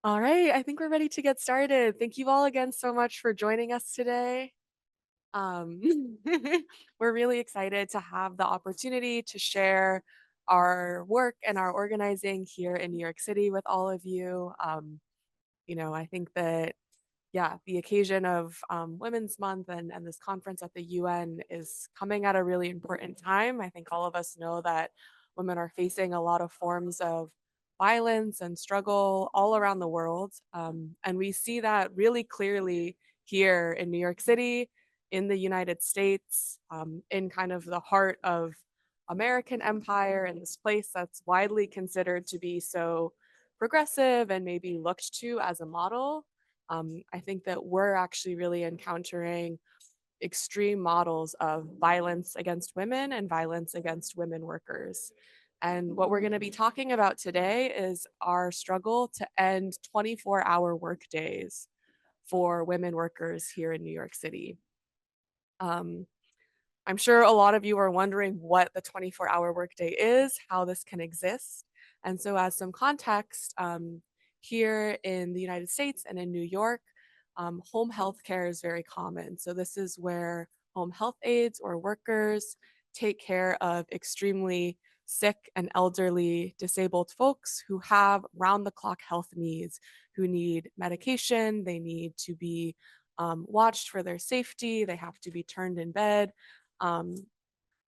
All right, I think we're ready to get started. Thank you all again so much for joining us today. Um, we're really excited to have the opportunity to share our work and our organizing here in New York City with all of you. I think that, yeah, the occasion of Women's Month and this conference at the UN is coming at a really important time. I think all of us know that women are facing a lot of forms of violence and struggle all around the world. And we see that really clearly here in New York City, in the United States, in kind of the heart of American empire, and this place that's widely considered to be so progressive and maybe looked to as a model. I think that we're actually really encountering extreme models of violence against women and violence against women workers. And what we're going to be talking about today is our struggle to end 24-hour workdays for women workers here in New York City. Um, I'm sure a lot of you are wondering what the 24-hour workday is, how this can exist. And so, as some context, here in the United States and in New York, home health care is very common. So, this is where home health aides or workers take care of extremely sick and elderly disabled folks who have round the clock health needs, who need medication, they need to be watched for their safety, they have to be turned in bed. um,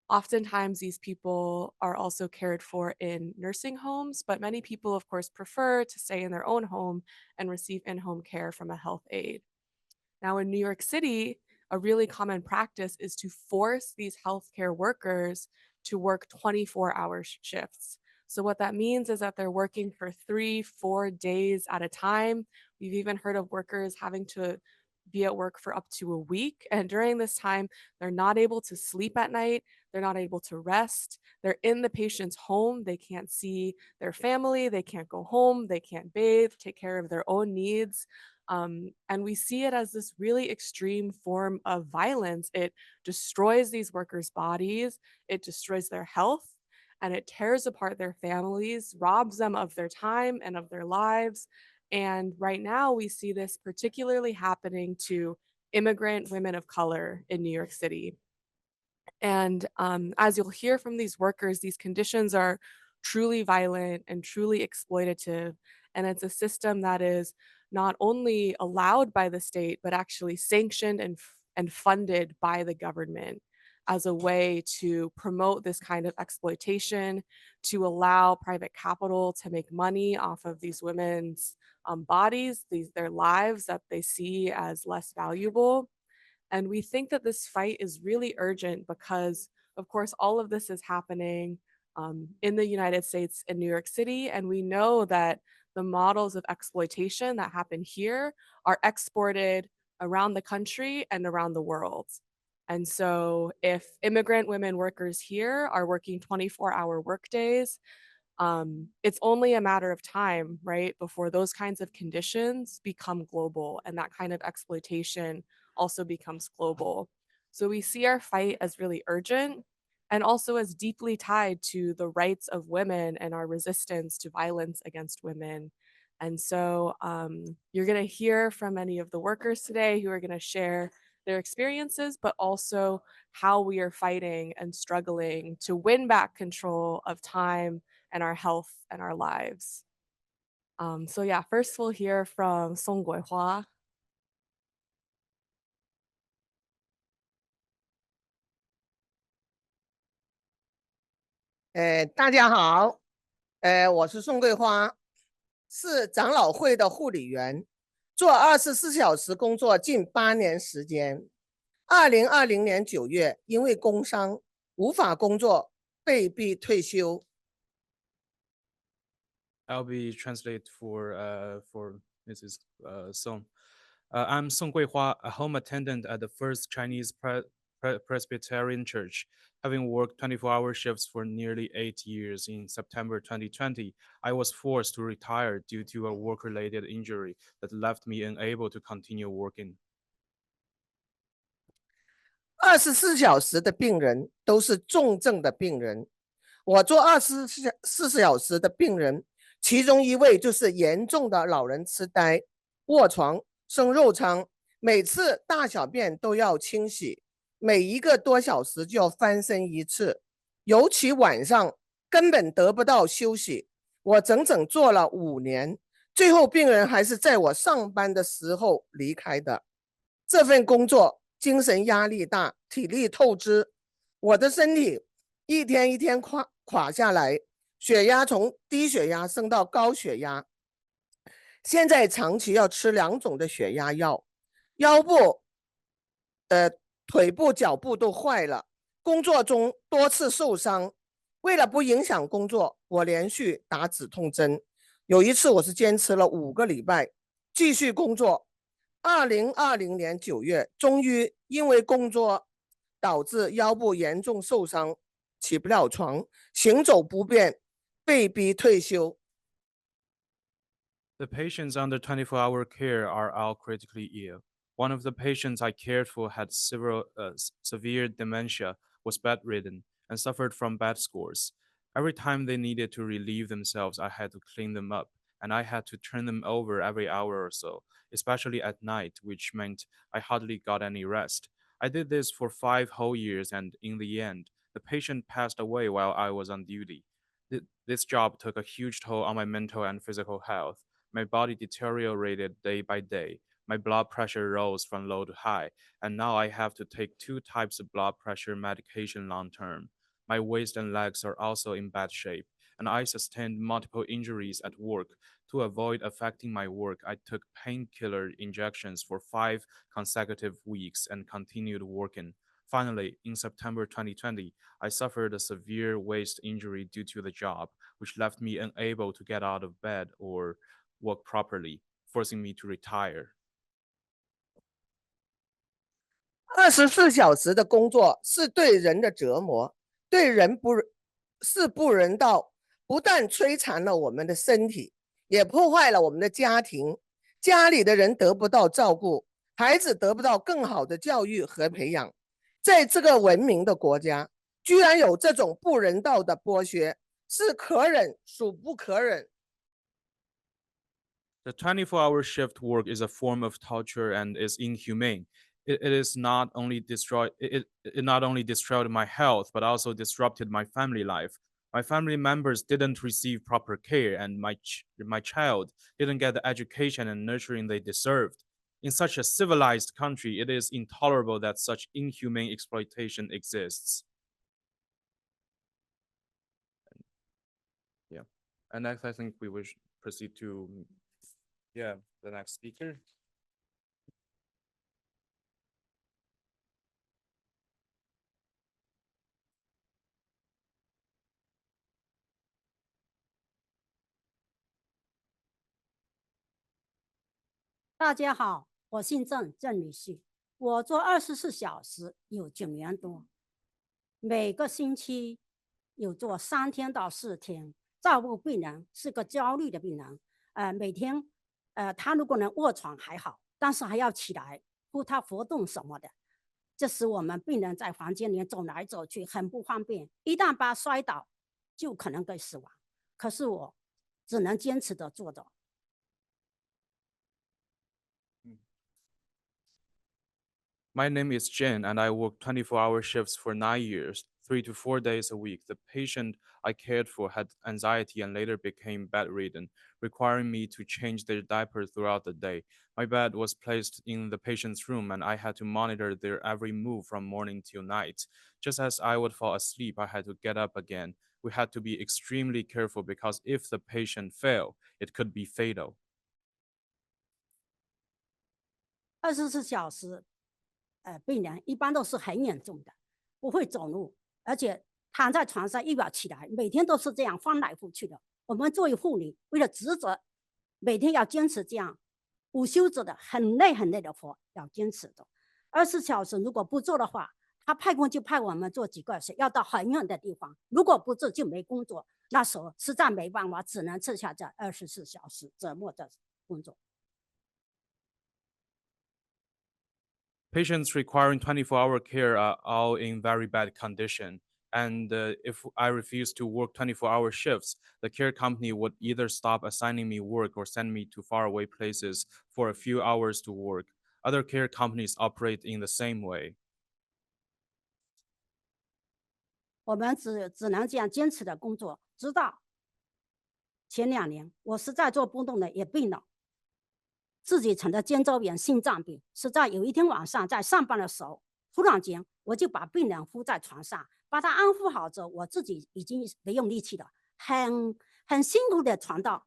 Oftentimes, these people are also cared for in nursing homes, but many people, of course, prefer to stay in their own home and receive in home care from a health aide. Now, in New York City, a really common practice is to force these healthcare workers to work 24-hour shifts. So, what that means is that they're working for 3, 4 days at a time. We've even heard of workers having to be at work for up to a week. And during this time, they're not able to sleep at night. They're not able to rest. They're in the patient's home. They can't see their family. They can't go home. They can't bathe, take care of their own needs. And we see it as this really extreme form of violence. It destroys these workers' bodies, it destroys their health, and it tears apart their families, robs them of their time and of their lives. And right now, we see this particularly happening to immigrant women of color in New York City. And as you'll hear from these workers, these conditions are truly violent and truly exploitative. And it's a system that is not only allowed by the state, but actually sanctioned and funded by the government as a way to promote this kind of exploitation, to allow private capital to make money off of these women's bodies, their lives that they see as less valuable. And we think that this fight is really urgent because, of course, all of this is happening in the United States and New York City. And we know that the models of exploitation that happen here are exported around the country and around the world. And so, if immigrant women workers here are working 24-hour workdays, it's only a matter of time, right, before those kinds of conditions become global and that kind of exploitation also becomes global. So we see our fight as really urgent and also as deeply tied to the rights of women and our resistance to violence against women. And so you're going to hear from many of the workers today who are going to share their experiences, but also how we are fighting and struggling to win back control of time and our health and our lives. So yeah, first we'll hear from Song Guihua. 大家好，我是宋桂花，是长老会的护理员，做24小时工作近8年时间。2020年9月，因为工伤无法工作，被逼退休。I'll be translate for Mrs. Song. I'm Song Guihua, a home attendant at the First Chinese Presbyterian Church. Having worked 24-hour shifts for nearly 8 years in September 2020, I was forced to retire due to a work-related injury that left me unable to continue working. 24小时的病人都是重症的病人，我做24小时的病人，其中一位就是严重的老人痴呆，卧床、生肉疮，每次大小便都要清洗，每1个多小时就要翻身1次，尤其晚上根本得不到休息。我整整做了5年，最后病人还是在我上班的时候离开的。这份工作精神压力大，体力透支，我的身体一天一天垮下来，血压从低血压升到高血压，现在长期要吃2种的血压药，腰部、腿部、脚部都坏了，工作中多次受伤。为了不影响工作，我连续打止痛针。有一次我是坚持了5个礼拜，继续工作。2020年9月，终于因为工作导致腰部严重受伤，起不了床，行走不便，被逼退休。The patients under 24-hour care are all critically ill. One of the patients I cared for had severe dementia, was bedridden, and suffered from bad scores. Every time they needed to relieve themselves, I had to clean them up, and I had to turn them over every hour or so, especially at night, which meant I hardly got any rest. I did this for 5 whole years, and in the end, the patient passed away while I was on duty. This job took a huge toll on my mental and physical health. My body deteriorated day by day. My blood pressure rose from low to high, and now I have to take 2 types of blood pressure medication long term. My waist and legs are also in bad shape, and I sustained multiple injuries at work. To avoid affecting my work, I took painkiller injections for 5 consecutive weeks and continued working. Finally, in September 2020, I suffered a severe waist injury due to the job, which left me unable to get out of bed or work properly, forcing me to retire. 24小时的工作是对人的折磨，对人不人道，不但摧残了我们的身体，也破坏了我们的家庭，家里的人得不到照顾，孩子得不到更好的教育和培养。在这个文明的国家，居然有这种不人道的剥削，是可忍孰不可忍。The 24-hour shift work is a form of torture and is inhumane. It not only destroyed my health, but also disrupted my family life. My family members didn't receive proper care, and my child didn't get the education and nurturing they deserved. In such a civilized country, it is intolerable that such inhumane exploitation exists. Yeah. And next, I think we will proceed to the next speaker. 大家好，我姓郑，郑女士。我做24小时有9年多，每个星期有做3天到4天，照顾病人，是个焦虑的病人。每天，他如果能卧床还好，但是还要起来扶他活动什么的，这使我们病人在房间里走来走去很不方便。一旦把他摔倒，就可能会死亡。可是我只能坚持的做着。My name is Jen, and I worked 24-hour shifts for 9 years, 3 to 4 days a week. The patient I cared for had anxiety and later became bedridden, requiring me to change their diapers throughout the day. My bed was placed in the patient's room, and I had to monitor their every move from morning till night. Just as I would fall asleep, I had to get up again. We had to be extremely careful because if the patient fell, it could be fatal. 24小时，病人一般都是很严重的，不会走路，而且躺在床上又要起来，每天都是这样翻来覆去的。我们作为护理，为了职责，每天要坚持这样午休着的很累很累的活，要坚持的。24小时如果不做的话，他派工就派我们做几个小时，要到很远的地方。如果不做就没工作，那时候实在没办法，只能吃下这24小时折磨的工作。Patients requiring 24-hour care are all in very bad condition. And if I refuse to work 24-hour shifts, the care company would either stop assigning me work or send me to faraway places for a few hours to work. Other care companies operate in the same way. 我们只能这样坚持的工作，直到前2年，我实在做不动了，也病了，自己成了肩周炎、心脏病。实在有一天晚上在上班的时候，突然间我就把病人扶在床上，把他安抚好之后，我自己已经没用力气了，很辛苦的床到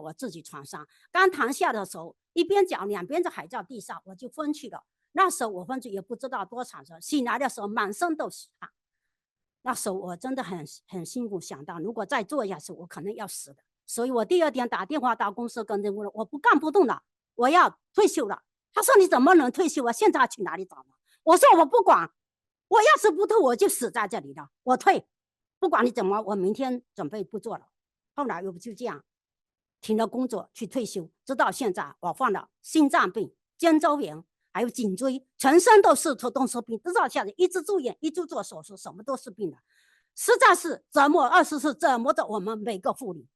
我自己床上。刚躺下的时候，一边脚两边还在地上，我就昏去了。那时候我昏去也不知道多长时间，醒来的时候满身都是汗。那时候我真的很辛苦，想到如果再做下去，我可能要死的。所以我第2天打电话到公司跟人说，我不干不动了，我要退休了。他说你怎么能退休啊？现在去哪里找呢？我说我不管，我要是不退，我就死在这里了。我退，不管你怎么，我明天准备不做了。后来我就这样停了工作去退休，直到现在我患了心脏病、肩周炎，还有颈椎，全身都是病，直到现在一直住院，一直做手术，什么都是病的，实在是折磨，24折磨着我们每个妇女。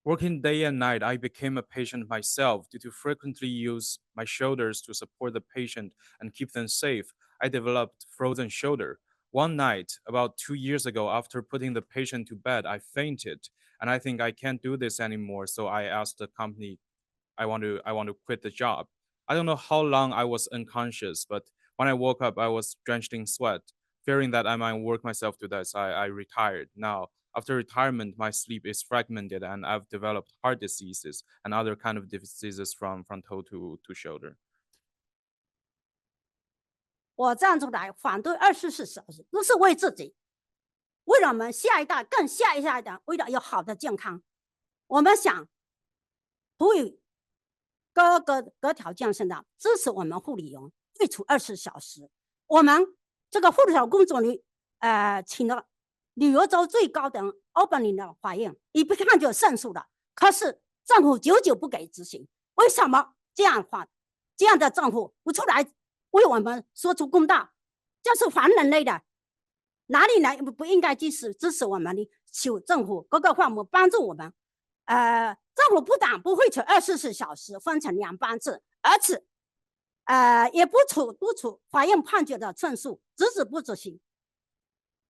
Working day and night, I became a patient myself due to frequently use my shoulders to support the patient and keep them safe. I developed frozen shoulder. One night, about 2 years ago, after putting the patient to bed, I fainted, and I think I can't do this anymore. So I asked the company, I want to quit the job. I don't know how long I was unconscious, but when I woke up, I was drenched in sweat. Fearing that I might work myself to death, I retired. Now, after retirement, my sleep is fragmented, and I've developed heart diseases and other kind of diseases from toe to shoulder. 我站出来反对24小时，不是为自己，为了我们下一代，更下一代，为了有好的健康，我们想呼吁各条件上的支持我们护理员退出24小时。我们这个护理工作里，请了旅游州最高等奥本林的法院，一看就胜诉了。可是政府久久不给执行，为什么这样的政府不出来为我们说出公道？这是反人类的，哪里来不应该支持我们的？求政府各个项目帮助我们。政府不但不会处24小时分成2班制，而且也不督促法院判决的胜诉，只字不执行。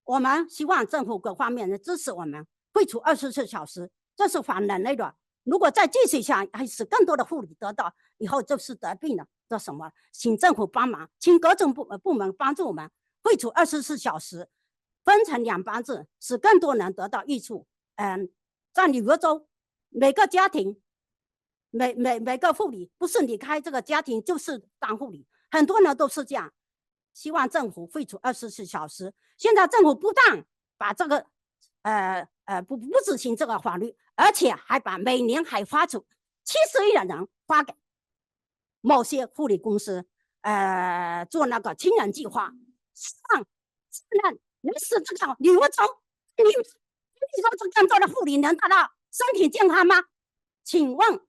我们希望政府各方面的支持我们，会处24小时，这是反人类的。如果再继续下，还使更多的妇女得到以后就是得病了，这什么？请政府帮忙，请各种部门帮助我们，会处24小时，分成2班制，使更多人得到益处。在纽约州，每个家庭，每个妇女不是离开这个家庭就是当妇女，很多人都是这样。希望政府废除24小时。现在政府不但把这个不执行这个法律，而且还把每年还发出70亿的人发给某些护理公司，做那个亲人计划，希望能使这个旅游州，你说这更多的护理能得到身体健康吗？请问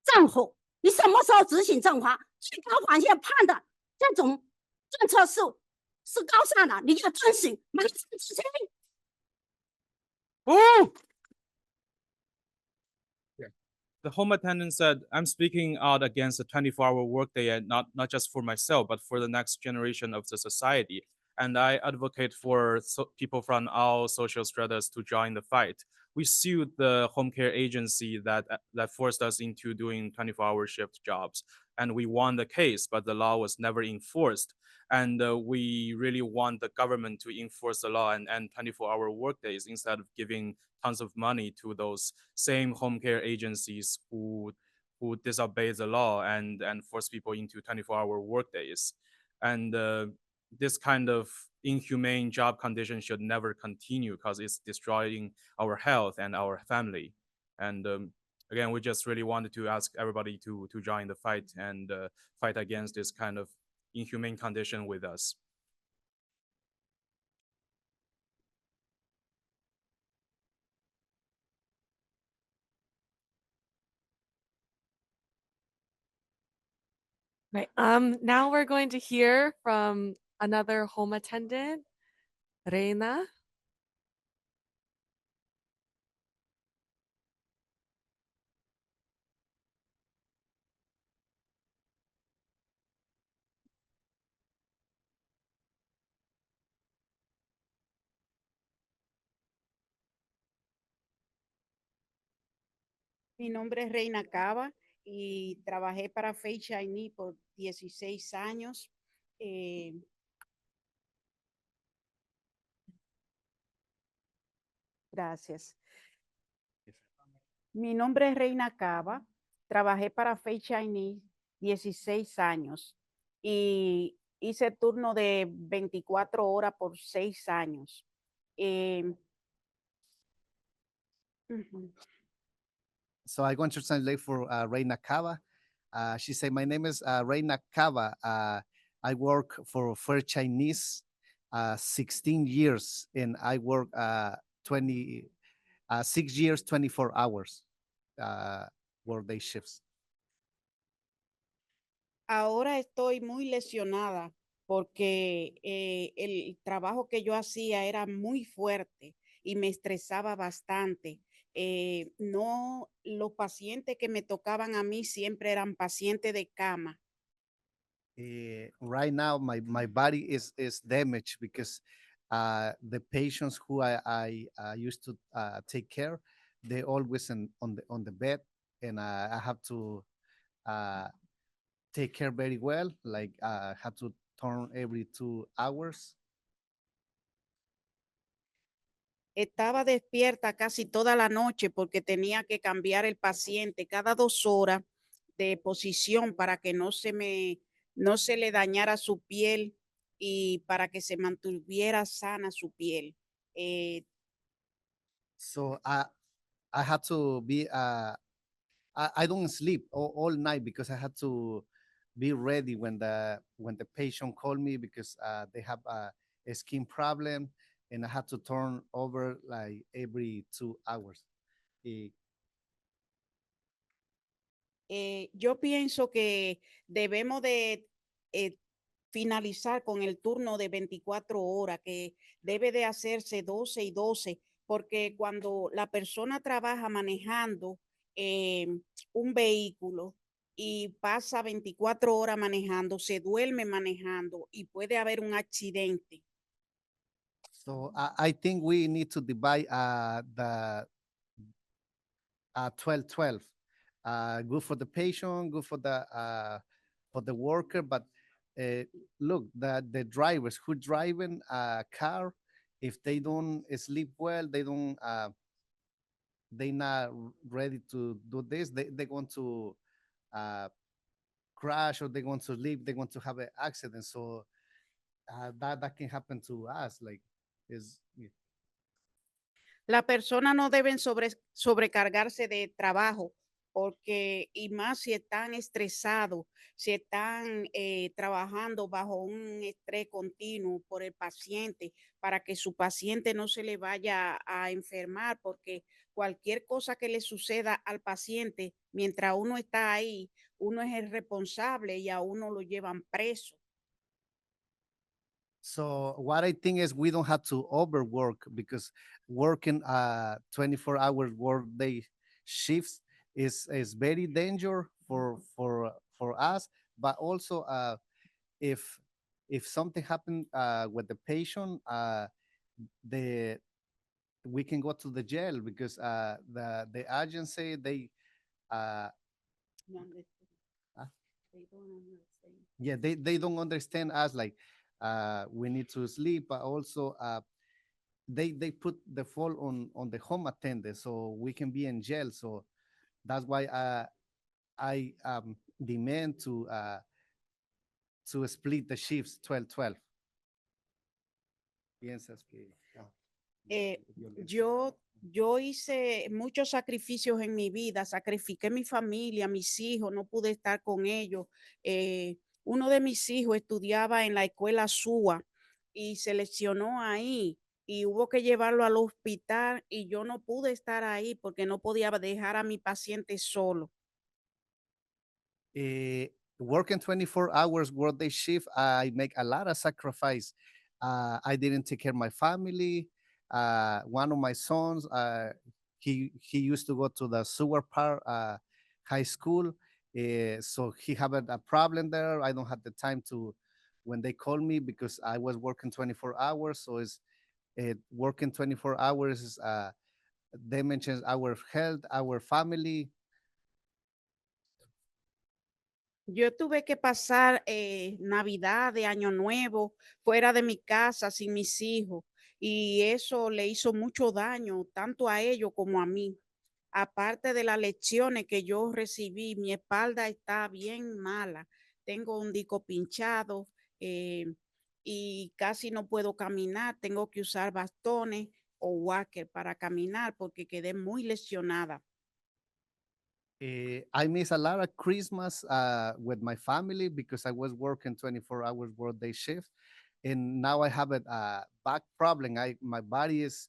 政府，你什么时候执行政法？最高法院判的这种政策是高尚的，你要遵循，马上执行。The home attendant said, I'm speaking out against the 24-hour workday, and not just for myself, but for the next generation of the society. And I advocate for people from all social stratas to join the fight. We sued the home care agency that forced us into doing 24-hour shift jobs. And we won the case, but the law was never enforced. And we really want the government to enforce the law and 24-hour workdays instead of giving tons of money to those same home care agencies who disobey the law and force people into 24-hour workdays. And this kind of inhumane job condition should never continue because it's destroying our health and our family. And again, we just really wanted to ask everybody to join the fight and fight against this kind of inhumane condition with us. Right. Now we're going to hear from another home attendant, Reina. Mi nombre es Reina Cava y trabajé para Fei Chinese por 16 años. Gracias. Mi nombre es Reina Cava, trabajé para Fei Chinese 16 años y hice turno de 24 horas por 6 años. Ujú. So I'm going to translate for Reina Cava. She said, "My name is Reina Cava. I work for Chinese 16 years, and I work 6 years, 24 hours workday shifts." Ahora estoy muy lesionada porque el trabajo que yo hacía era muy fuerte y me estresaba bastante. No, los pacientes que me tocaban a mí siempre eran pacientes de cama. Right now, my body is damaged because the patients who I used to take care, they always on the bed, and I have to take care very well. Like have to turn every 2 hours. Estaba despierta casi toda la noche porque tenía que cambiar el paciente cada 2 horas de posición para que no se le dañara su piel y para que se mantuviera sana su piel. So I had to be I don't sleep all night because I had to be ready when the patient called me because they have a skin problem, and I had to turn over like every 2 hours. Yo pienso que debemos de finalizar con el turno de 24 horas, que debe de hacerse 12 y 12, porque cuando la persona trabaja manejando un vehículo y pasa 24 horas manejando, se duerme manejando y puede haber un accidente. So I think we need to divide the 12-12. Good for the patient, good for the worker, but look, the drivers who driving a car, if they don't sleep well, they not ready to do this. They want to crash, or they want to leave. They want to have an accident. So that can happen to us. Like is Las personas no deben sobrecargarse de trabajo porque, y más si están estresados, si están trabajando bajo un estrés continuo por el paciente, para que su paciente no se le vaya a enfermar, porque cualquier cosa que le suceda al paciente, mientras uno está ahí, uno es el responsable y a uno lo llevan preso. So what I think is we don't have to overwork, because working 24-hour workday shifts is very dangerous for us. But also if something happened with the patient, the we can go to the jail, because the agency uh, No understand. Ah. They don't understand. yeah, they don't understand us, like we need to sleep, but also they put the fault on the home attendant, so we can be in jail. So that's why I demand to split the shifts 12-12. Piensas que Yo hice muchos sacrificios en mi vida, sacrifiqué mi familia, mis hijos, no pude estar con ellos. Uno de mis hijos estudiaba en la escuela SUA y se lesionó ahí y hubo que llevarlo al hospital y yo no pude estar ahí porque no podía dejar a mi paciente solo. working 24 hours workday shift, I make a lot of sacrifice. I didn't take care of my family. One of my sons, he used to go to the sewer part high school, so he had a problem there. I don't have the time to when they call me because I was working 24 hours. So it's working 24 hours is damages our health, our family. Yo tuve que pasar Navidad de Año Nuevo fuera de mi casa sin mis hijos y eso le hizo mucho daño tanto a ellos como a mí. Aparte de las lecciones que yo recibí, mi espalda está bien mala. Tengo un disco pinchado y casi no puedo caminar. Tengo que usar bastones o walker para caminar porque quedé muy lesionada. I miss a lot of Christmas with my family because I was working 24 hours workday shift, and now I have a back problem. My body is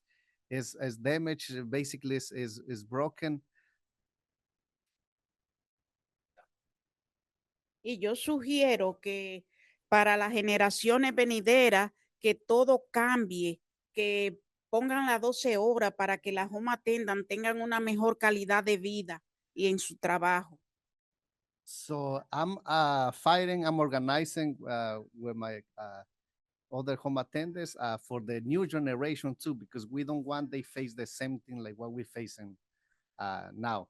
damaged. Basically, is broken. Y yo sugiero que para las generaciones venideras, que todo cambie, que pongan las 12 horas para que las home attendants tengan una mejor calidad de vida y en su trabajo. So I'm fighting. I'm organizing with my other home attendants for the new generation too, because we don't want they face the same thing like what we're facing now.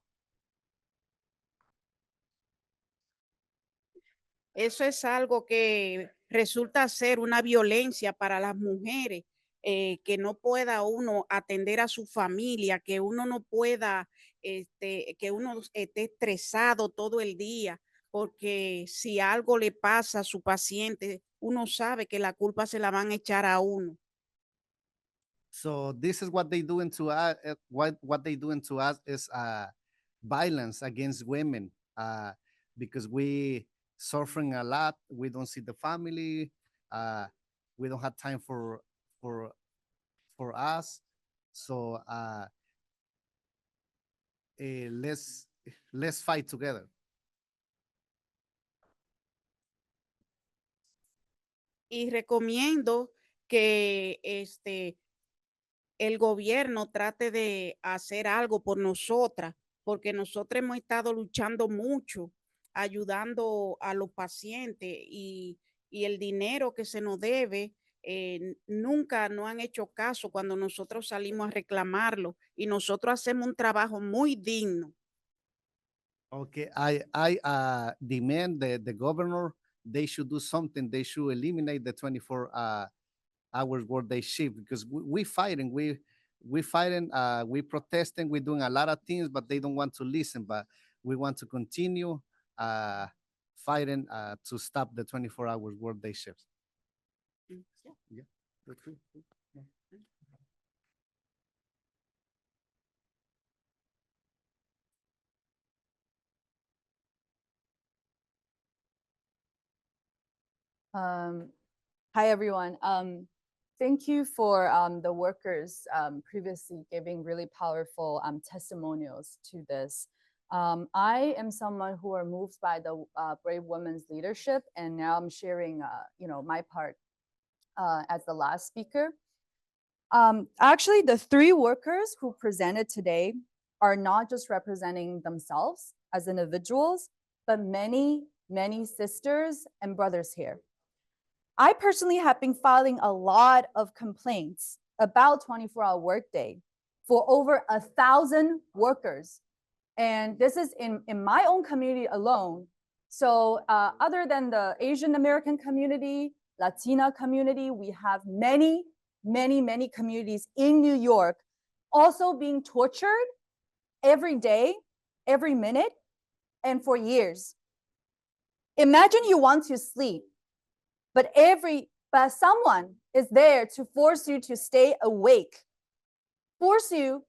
Eso es algo que resulta ser una violencia para las mujeres, que no pueda uno atender a su familia, que uno no pueda, que uno esté estresado todo el día, porque si algo le pasa a su paciente, uno sabe que la culpa se la van a echar a uno. So this is what they doing to us. What they doing to us is violence against women because we suffering a lot. We don't see the family. We don't have time for for us. So let's fight together. Y recomiendo que el gobierno trate de hacer algo por nosotras, porque nosotros hemos estado luchando mucho, ayudando a los pacientes y el dinero que se nos debe, nunca nos han hecho caso cuando nosotros salimos a reclamarlo y nosotros hacemos un trabajo muy digno. Okay, I demand the governor they should do something. They should eliminate the 24 hours workday shift because we fighting. We fighting. We protesting. We're doing a lot of things, but they don't want to listen. But we want to continue fighting to stop the 24 hours workday shifts. Yeah, that's true. Yeah. Hi, everyone. Thank you for the workers previously giving really powerful testimonials to this. I am someone who are moved by the brave women's leadership, and now I'm sharing, my part as the last speaker. Actually, the three workers who presented today are not just representing themselves as individuals, but many, many sisters and brothers here. I personally have been filing a lot of complaints about 24-hour workday for over 1,000 workers. And this is in my own community alone. So other than the Asian American community, Latina community, we have many, many, many communities in New York also being tortured every day, every minute, and for years. Imagine you want to sleep, but someone is there to force you to stay awake. Force you,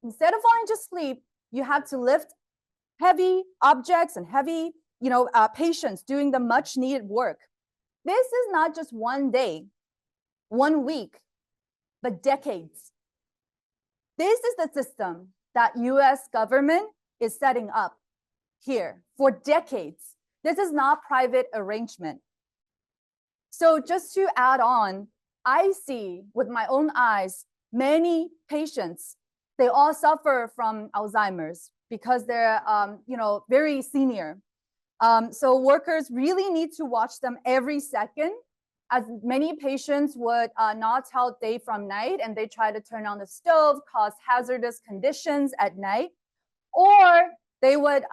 instead of falling to sleep, you have to lift heavy objects and heavy, patients doing the much needed work. This is not just one day, 1 week, but decades. This is the system that US government is setting up here for decades. This is not private arrangement. So just to add on, I see with my own eyes, many patients, they all suffer from Alzheimer's because they're very senior. So workers really need to watch them every second, as many patients would not tell day from night, and they try to turn on the stove, cause hazardous conditions at night, or they would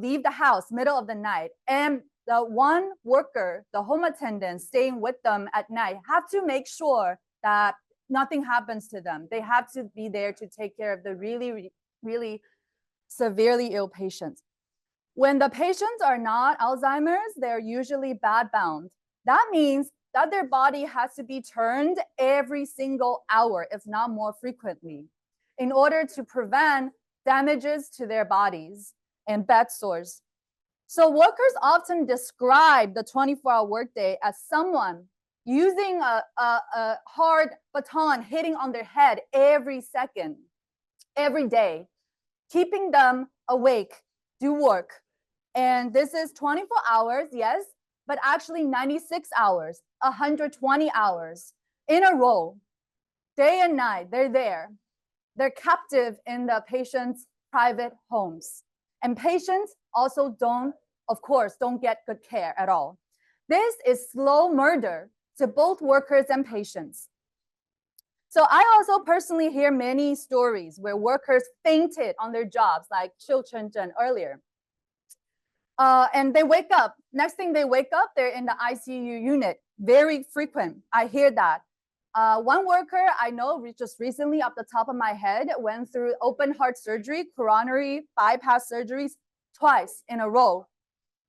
leave the house middle of the night, and the one worker, the home attendant staying with them at night, have to make sure that nothing happens to them. They have to be there to take care of the really, really severely ill patients. When the patients are not Alzheimer's, they're usually bed bound. That means that their body has to be turned every single hour, if not more frequently, in order to prevent damages to their bodies and bed sores. So workers often describe the 24-hour workday as someone using a hard baton hitting on their head every second, every day, keeping them awake, do work. And this is 24 hours, yes, but actually 96 hours, 120 hours in a row, day and night, they're there. They're captive in the patient's private homes. And patients also don't get good care at all. This is slow murder to both workers and patients. So I also personally hear many stories where workers fainted on their jobs, like Xiu Chenzhen earlier. And they wake up. Next thing they wake up, they're in the ICU unit. Very frequent. I hear that. One worker I know just recently, off the top of my head, went through open heart surgery, coronary bypass surgeries twice in a row.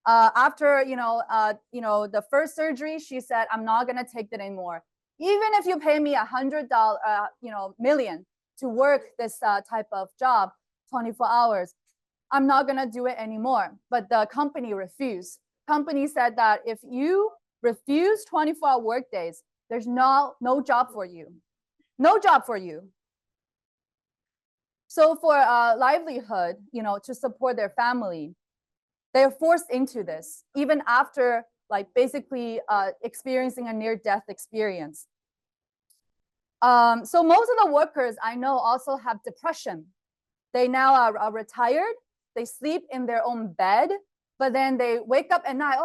After the first surgery, she said, "I'm not gonna take that anymore. Even if you pay me $100 million to work this type of job, 24 hours, I'm not gonna do it anymore." But the company refused. Company said that if you refuse 24-hour workdays, there's no job for you. No job for you. So for livelihood, to support their family, they're forced into this, even after basically experiencing a near-death experience. So most of the workers I know also have depression. They now are retired. They sleep in their own bed, but then they wake up at night.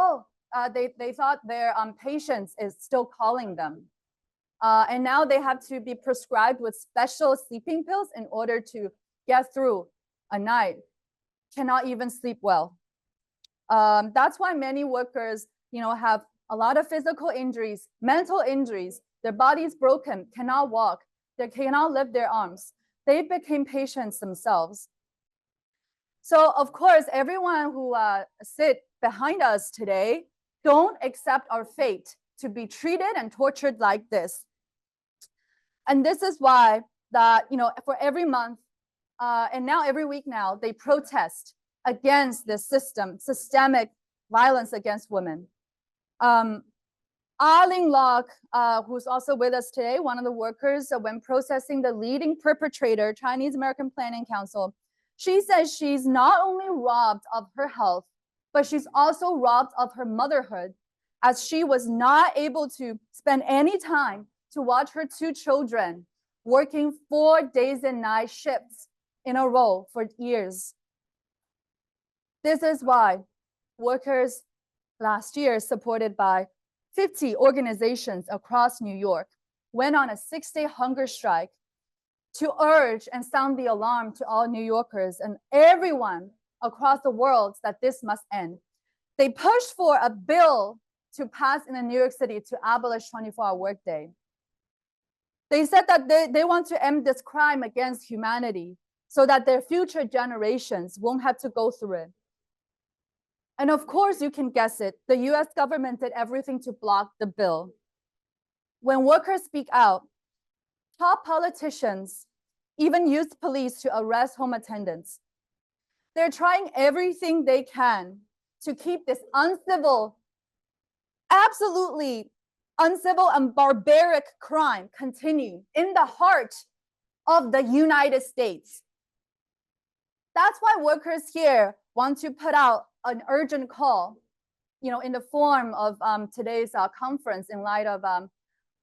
They thought their patients is still calling them. And now they have to be prescribed with special sleeping pills in order to get through a night. Cannot even sleep well. That's why many workers, have a lot of physical injuries, mental injuries. Their body's broken, cannot walk, they cannot lift their arms. They became patients themselves. So of course, everyone who sit behind us today don't accept our fate to be treated and tortured like this. And this is why that, for every month and now every week now, they protest against this systemic violence against women. Arling Locke, who's also with us today, one of the workers, when processing the leading perpetrator, Chinese American Planning Council, she says she's not only robbed of her health, but she's also robbed of her motherhood, as she was not able to spend any time to watch her 2 children working 4 days and night shifts in a row for years. This is why workers last year, supported by 50 organizations across New York, went on a 6-day hunger strike to urge and sound the alarm to all New Yorkers and everyone across the world that this must end. They pushed for a bill to pass in New York City to abolish 24-hour workday. They said that they want to end this crime against humanity so that their future generations won't have to go through it. And of course, you can guess it, the US government did everything to block the bill. When workers speak out, top politicians even used police to arrest home attendants. They're trying everything they can to keep this uncivil, absolutely uncivil and barbaric crime continue in the heart of the United States. That's why workers here want to put out an urgent call in the form of today's conference in light of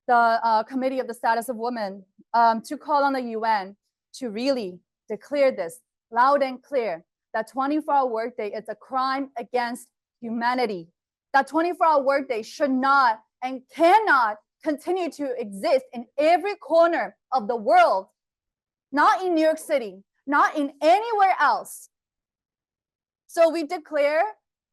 the Committee of the Status of Women to call on the UN to really declare this loud and clear that 24-hour workday is a crime against humanity. That 24-hour workday should not and cannot continue to exist in every corner of the world, not in New York City, not in anywhere else. So we declare,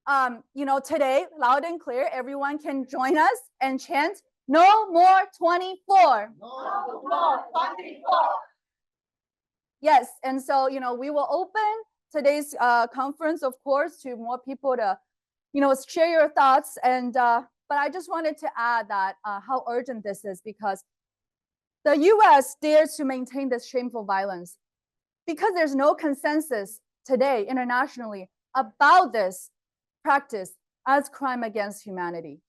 today, loud and clear, everyone can join us and chant, no more 24. No more 24. Yes, and so, we will open today's conference, of course, to more people to, share your thoughts. And but I just wanted to add that how urgent this is, because the US dares to maintain this shameful violence because there's no consensus today internationally about this practice as crime against humanity.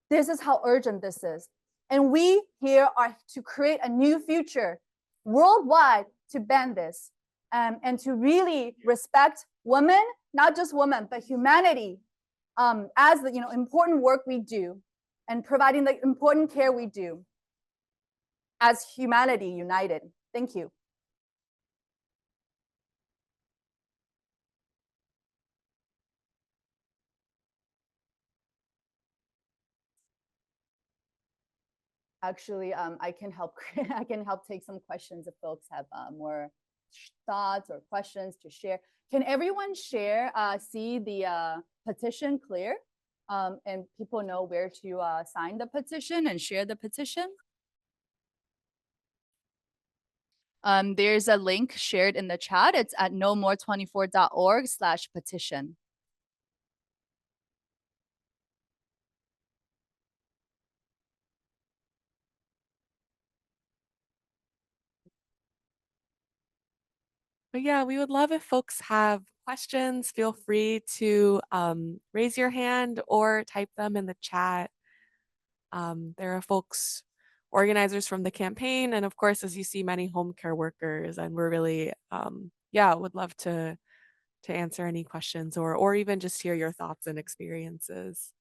This is how urgent this is. And we here are to create a new future worldwide to ban this and to really respect women, not just women, but humanity as the important work we do and providing the important care we do as humanity united. Thank you. Actually, I can help. I can help take some questions if folks have more thoughts or questions to share. Can everyone share? See the petition clear, and people know where to sign the petition and share the petition. There's a link shared in the chat. It's at nomore24.org/petition. But yeah, we would love if folks have questions. Feel free to raise your hand or type them in the chat. There are folks, organizers from the campaign, and of course, as you see, many home care workers, and we're really, would love to answer any questions or even just hear your thoughts and experiences.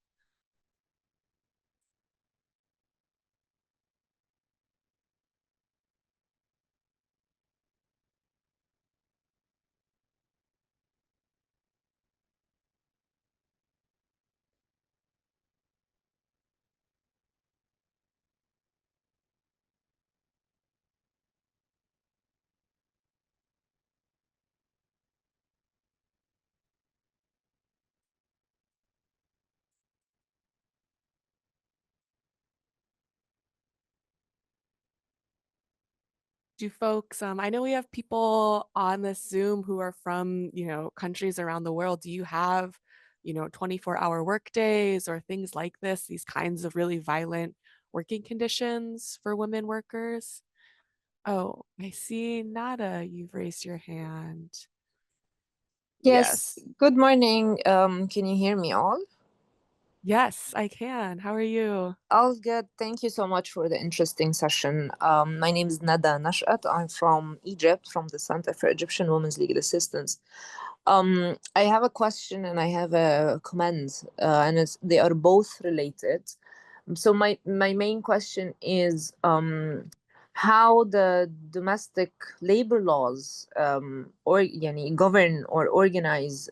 Do folks, I know we have people on this Zoom who are from, countries around the world. Do you have, 24-hour work days or things like this, these kinds of really violent working conditions for women workers? Oh, I see, Nada, you've raised your hand. Yes. Good morning. Can you hear me all? Yes, I can. How are you? All good. Thank you so much for the interesting session. My name is Nada Nashat. I'm from Egypt, from the Center for Egyptian Women's Legal Assistance. I have a question and I have a comment, and they are both related. So my main question is how the domestic labor laws govern or organize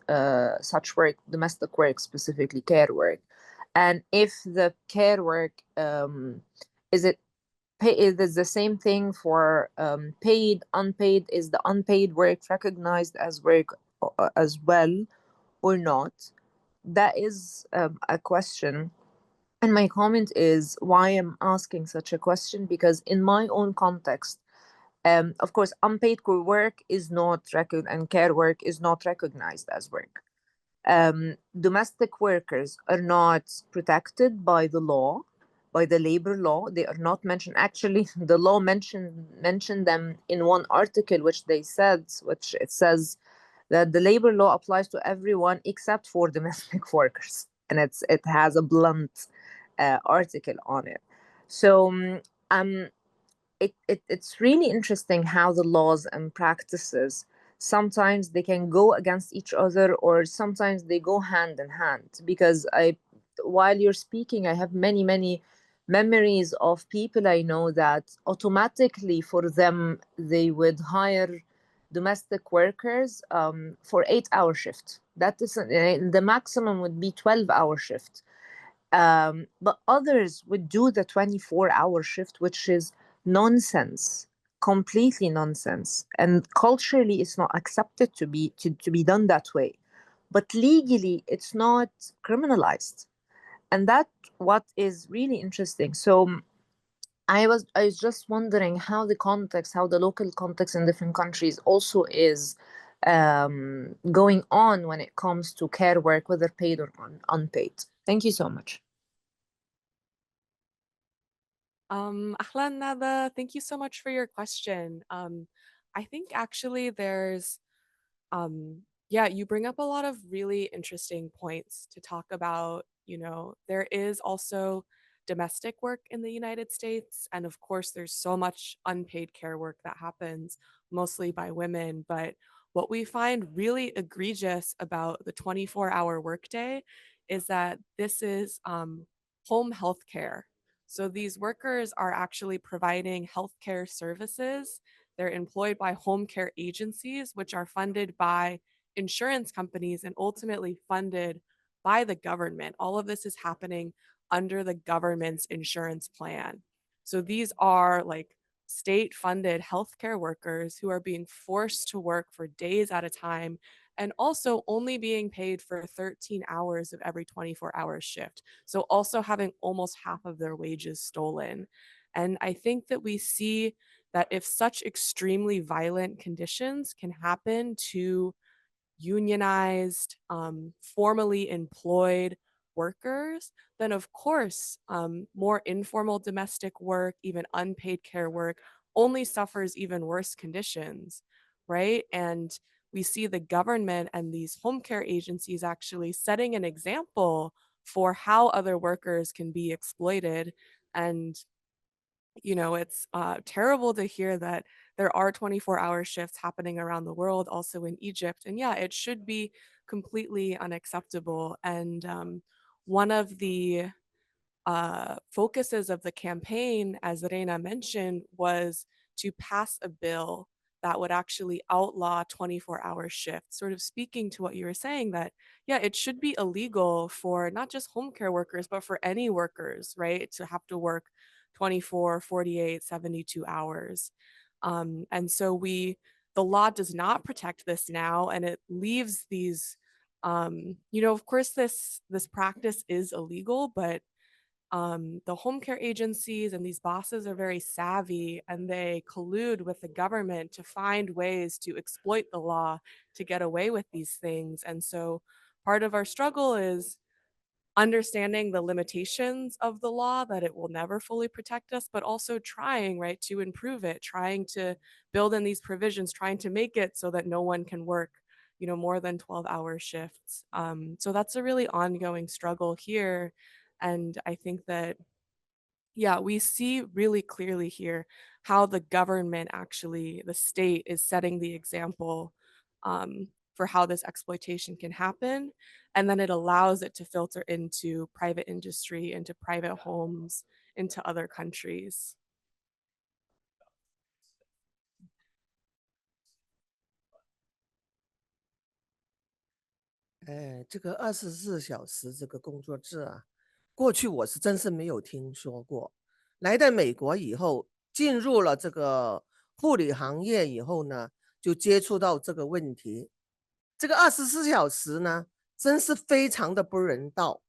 such work, domestic work, specifically care work. And if the care work, is it the same thing for paid, unpaid? Is the unpaid work recognized as work as well or not? That is a question. And my comment is why I'm asking such a question, because in my own context, of course, unpaid work is not recognized and care work is not recognized as work. Domestic workers are not protected by the law, by the labor law. They are not mentioned. Actually, the law mentioned them in one article, which it says that the labor law applies to everyone except for domestic workers, and it has a blunt article on it. So it's really interesting how the laws and practices sometimes they can go against each other, or sometimes they go hand in hand. Because while you're speaking, I have many memories of people I know that automatically for them, they would hire domestic workers for 8-hour shift. That is the maximum would be 12-hour shift. But others would do the 24-hour shift, which is nonsense, completely nonsense. And culturally, it's not accepted to be done that way. But legally, it's not criminalized. And that's what is really interesting. So I was just wondering how the local context in different countries also is going on when it comes to care work, whether paid or unpaid. Thank you so much. Ahlan Nada, thank you so much for your question. I think actually there's yeah, you bring up a lot of really interesting points to talk about. There is also domestic work in the United States. And of course, there's so much unpaid care work that happens mostly by women. But what we find really egregious about the 24-hour workday is that this is home health care. So these workers are actually providing healthcare services. They're employed by home care agencies, which are funded by insurance companies and ultimately funded by the government. All of this is happening under the government's insurance plan. So these are like state funded healthcare workers who are being forced to work for days at a time and also only being paid for 13 hours of every 24-hour shift. So also having almost half of their wages stolen. And I think that we see that if such extremely violent conditions can happen to unionized, formally employed workers, then of course, more informal domestic work, even unpaid care work, only suffers even worse conditions, right? And we see the government and these home care agencies actually setting an example for how other workers can be exploited. And it's terrible to hear that there are 24-hour shifts happening around the world, also in Egypt. And yeah, it should be completely unacceptable. And one of the focuses of the campaign, as Reina mentioned, was to pass a bill that would actually outlaw 24-hour shifts, sort of speaking to what you were saying, that, yeah, it should be illegal for not just home care workers, but for any workers, right, to have to work 24, 48, 72 hours. And so the law does not protect this now, and it leaves these, of course, this practice is illegal, but the home care agencies and these bosses are very savvy, and they collude with the government to find ways to exploit the law to get away with these things. And so part of our struggle is understanding the limitations of the law, that it will never fully protect us, but also trying, right, to improve it, trying to build in these provisions, trying to make it so that no one can work more than 12-hour shifts. So that's a really ongoing struggle here. And I think that, yeah, we see really clearly here how the government, actually, the state, is setting the example for how this exploitation can happen. And then it allows it to filter into private industry, into private homes, into other countries.这个24小时这个工作制啊，过去我是真是没有听说过。来到美国以后，进入了这个护理行业以后呢，就接触到这个问题。这个24小时呢，真是非常的不人道。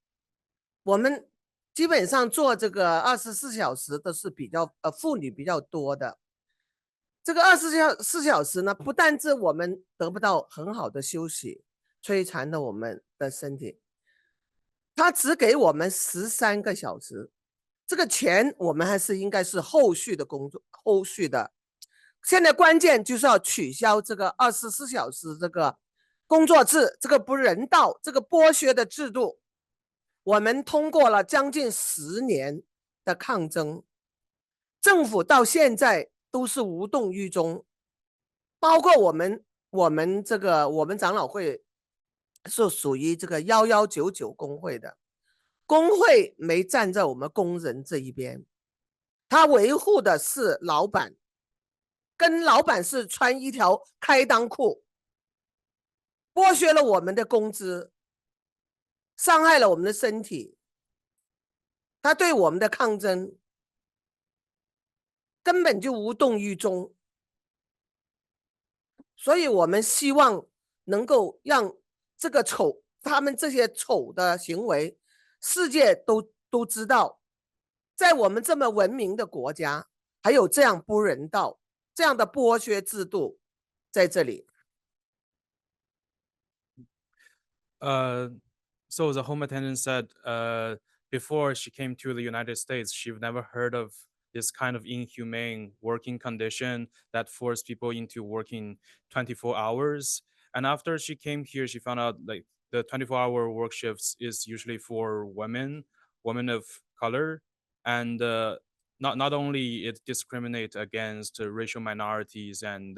我们基本上做这个24小时的是比较妇女比较多的。这个24小时呢，不但是我们得不到很好的休息，摧残了我们的身体，他只给我们13个小时，这个钱我们还是应该是后续的工作，后续的。现在关键就是要取消这个24小时这个工作制，这个不人道，这个剥削的制度。我们通过了将近10年的抗争，政府到现在都是无动于衷，包括我们我们长老会是属于这个1199工会的，工会没站在我们工人这一边，他维护的是老板，跟老板是穿一条开裆裤，剥削了我们的工资，伤害了我们的身体，他对我们的抗争根本就无动于衷。所以我们希望能够让这个他们这些丑的行为，世界都知道，在我们这么文明的国家，还有这样不人道、这样的剥削制度在这里。So the home attendant said, before she came to the United States, she've never heard of this kind of inhumane working condition that forced people into working 24 hours. And after she came here, she found out like the 24-hour work shifts is usually for women of color, and not only it discriminates against racial minorities and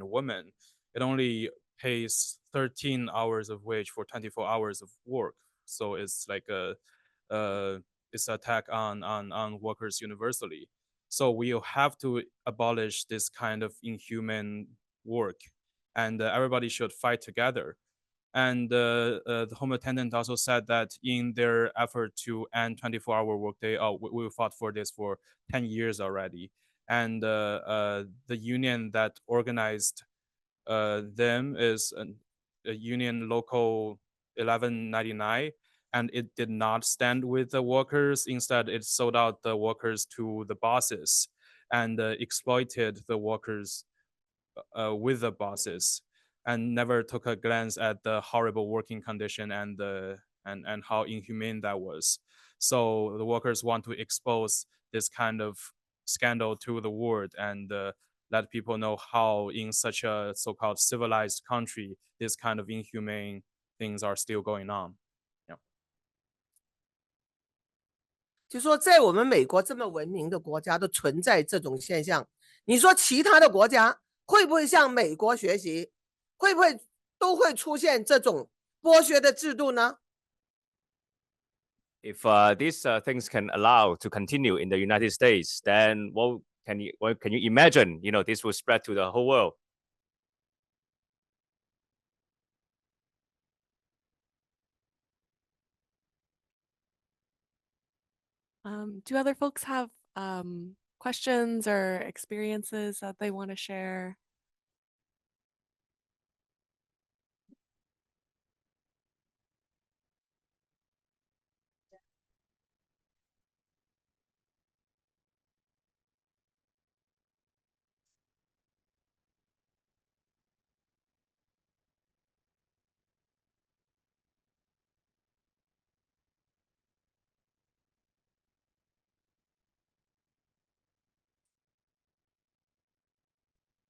women, it only pays 13 hours of wage for 24 hours of work. So it's like it's an attack on workers universally. So we'll have to abolish this kind of inhuman work, and everybody should fight together. And the home attendant also said that in their effort to end 24-hour workday, we fought for this for 10 years already. And the union that organized them is a union local 1199, and it did not stand with the workers. Instead, it sold out the workers to the bosses and exploited the workers with the bosses, and never took a glance at the horrible working condition and how inhumane that was. So the workers want to expose this kind of scandal to the world and let people know how in such a so-called civilized country, this kind of inhumane things are still going on. 就说在我们美国这么文明的国家都存在这种现象，你说其他的国家会不会向美国学习？会不会都会出现这种剥削的制度呢？ If these things can allow to continue in the United States, then what can you imagine? This will spread to the whole world. Do other folks have questions or experiences that they want to share?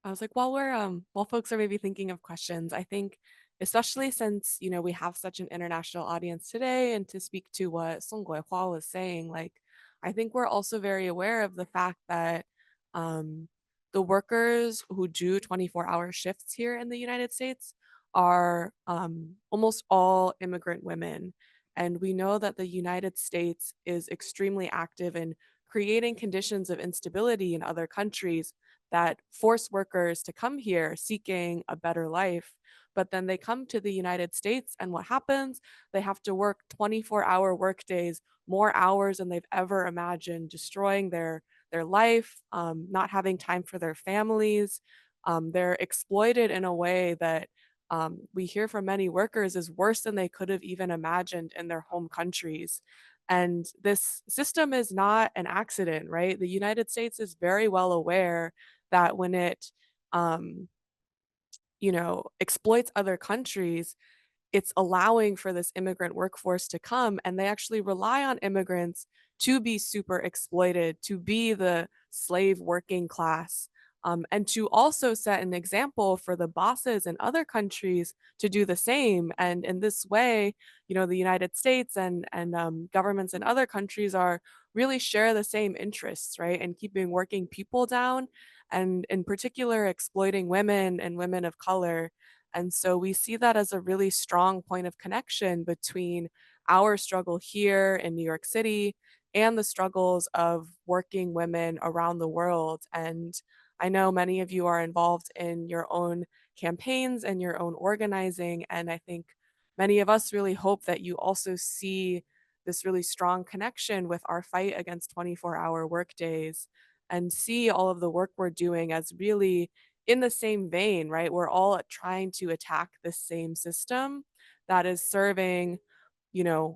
I was like, while folks are maybe thinking of questions, I think especially since, we have such an international audience today, and to speak to what Song Guihua was saying, like, I think we're also very aware of the fact that the workers who do 24-hour shifts here in the United States are almost all immigrant women. And we know that the United States is extremely active in creating conditions of instability in other countries that force workers to come here seeking a better life. But then they come to the United States, and what happens? They have to work 24-hour workdays, more hours than they've ever imagined, destroying their life, not having time for their families. They're exploited in a way that we hear from many workers is worse than they could have even imagined in their home countries. And this system is not an accident, right? The United States is very well aware that when it, exploits other countries, it's allowing for this immigrant workforce to come, and they actually rely on immigrants to be super exploited, to be the slave working class, and to also set an example for the bosses in other countries to do the same. And in this way, the United States and governments in other countries are really share the same interests, right? And keeping working people down and in particular exploiting women and women of color. And so we see that as a really strong point of connection between our struggle here in New York City and the struggles of working women around the world. And I know many of you are involved in your own campaigns and your own organizing. And I think many of us really hope that you also see this really strong connection with our fight against 24-hour workdays and see all of the work we're doing as really in the same vein, right? We're all trying to attack the same system that is serving,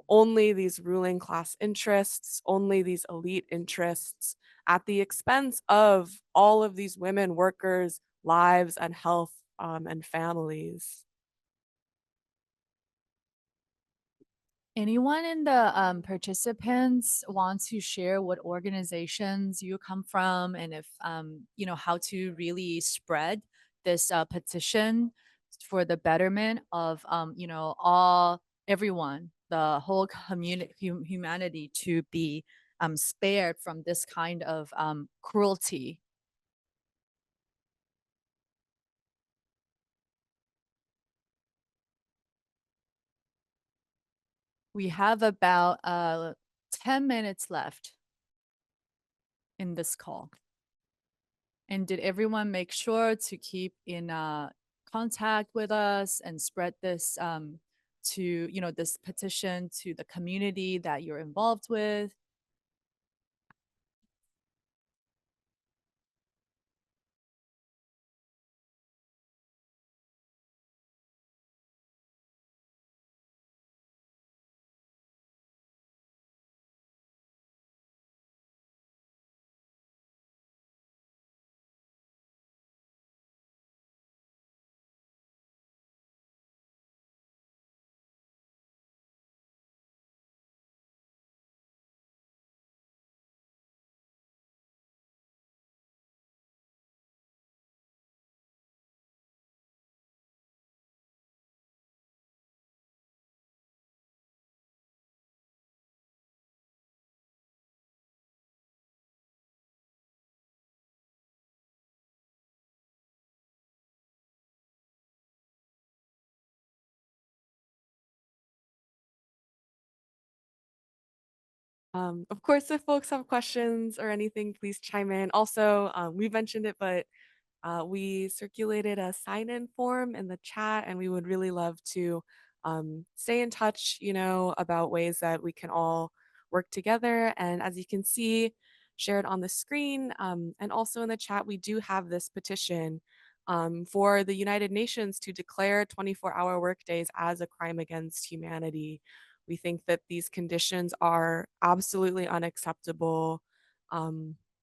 only these ruling class interests, only these elite interests at the expense of all of these women workers' lives and health and families. Anyone in the participants want to share what organizations you come from and if, how to really spread this petition for the betterment of, everyone, the whole community, humanity to be spared from this kind of cruelty? We have about 10 minutes left in this call. And did everyone make sure to keep in contact with us and spread this to, this petition to the community that you're involved with? Of course, if folks have questions or anything, please chime in. Also, we mentioned it, but we circulated a sign-in form in the chat, and we would really love to stay in touch, about ways that we can all work together. And as you can see, shared on the screen and also in the chat, we do have this petition for the United Nations to declare 24-hour workdays as a crime against humanity. We think that these conditions are absolutely unacceptable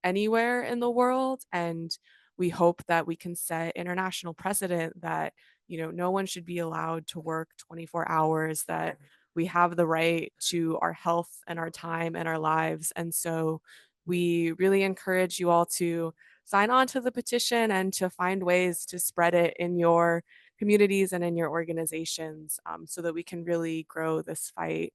anywhere in the world, and we hope that we can set international precedent that no one should be allowed to work 24 hours, that we have the right to our health and our time and our lives. And so we really encourage you all to sign on to the petition and to find ways to spread it in your communities and in your organizations so that we can really grow this fight.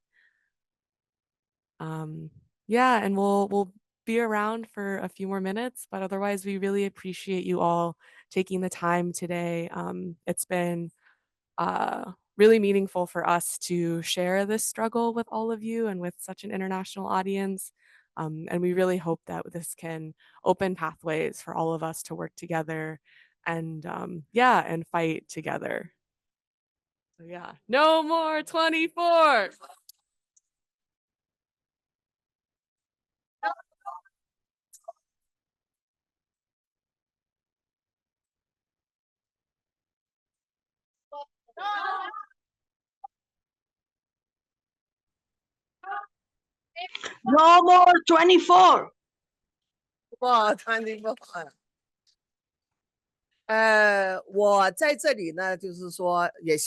Yeah, and we'll be around for a few more minutes, but otherwise we really appreciate you all taking the time today. It's been really meaningful for us to share this struggle with all of you and with such an international audience. And we really hope that this can open pathways for all of us to work together and and fight together. So yeah, no more 24. No more 24.哇，24。我在这里呢，就是说也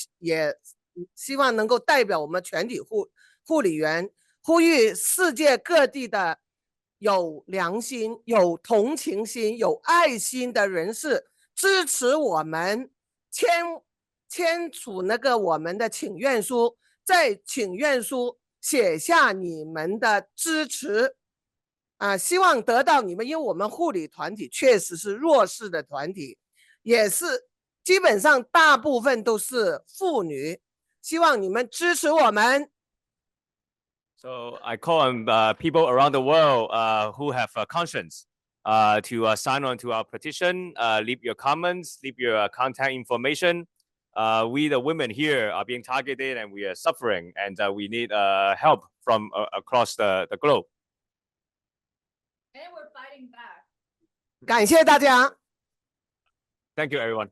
希望能够代表我们全体护理员，呼吁世界各地的有良心、有同情心、有爱心的人士支持我们签署那个我们的请愿书，在请愿书写下你们的支持。希望得到你们，因为我们护理团体确实是弱势的团体，也是基本上大部分都是妇女，希望你们支持我们。So I call on people around the world who have a conscience to sign on to our petition, leave your comments, leave your contact information. We, the women here, are being targeted and we are suffering, and we need help from across the globe. And we're fighting back. 感谢大家。 Thank you, everyone.